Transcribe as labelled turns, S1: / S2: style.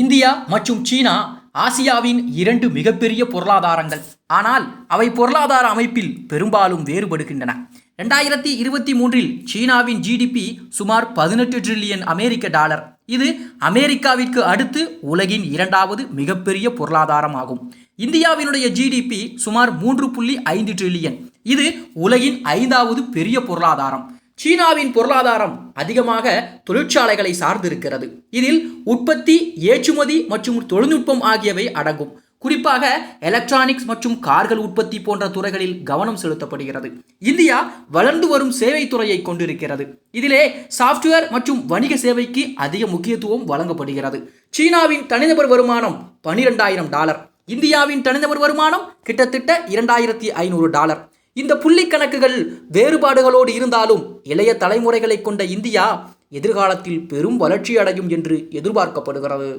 S1: India மற்றும் சீனா ஆசியாவின் இரண்டு மிகப்பெரிய பொருளாதாரங்கள். ஆனால் அவை பொருளாதார அமைப்பில் பெரும்பாலும் வேறுபடுகின்றன. 2023இல் சீனாவின் ஜிடிபி சுமார் 18 டிரில்லியன் அமெரிக்க டாலர். இது அமெரிக்காவிற்கு அடுத்து உலகின் இரண்டாவது மிகப்பெரிய பொருளாதாரம் ஆகும். இந்தியாவினுடைய ஜிடிபி சுமார் 3.5 டிரில்லியன். இது உலகின் ஐந்தாவது பெரிய பொருளாதாரம். சீனாவின் பொருளாதாரம் அதிகமாக தொழிற்சாலைகளை சார்ந்திருக்கிறது. இதில் உற்பத்தி, ஏற்றுமதி மற்றும் தொழில்நுட்பம் ஆகியவை அடங்கும். குறிப்பாக எலக்ட்ரானிக்ஸ் மற்றும் கார்கள் உற்பத்தி போன்ற துறைகளில் கவனம் செலுத்தப்படுகிறது. இந்தியா வளர்ந்து வரும் சேவை துறையை கொண்டிருக்கிறது. இதிலே சாப்ட்வேர் மற்றும் வணிக சேவைக்கு அதிக முக்கியத்துவம் வழங்கப்படுகிறது. சீனாவின் தனிநபர் வருமானம் $12,000. இந்தியாவின் தனிநபர் வருமானம் கிட்டத்தட்ட $2,500. இந்த புள்ளி கணக்குகள் வேறுபாடுகளோடு இருந்தாலும் இளைய தலைமுறைகளை கொண்ட இந்தியா எதிர்காலத்தில் பெரும் வளர்ச்சி அடையும் என்று எதிர்பார்க்கப்படுகிறது.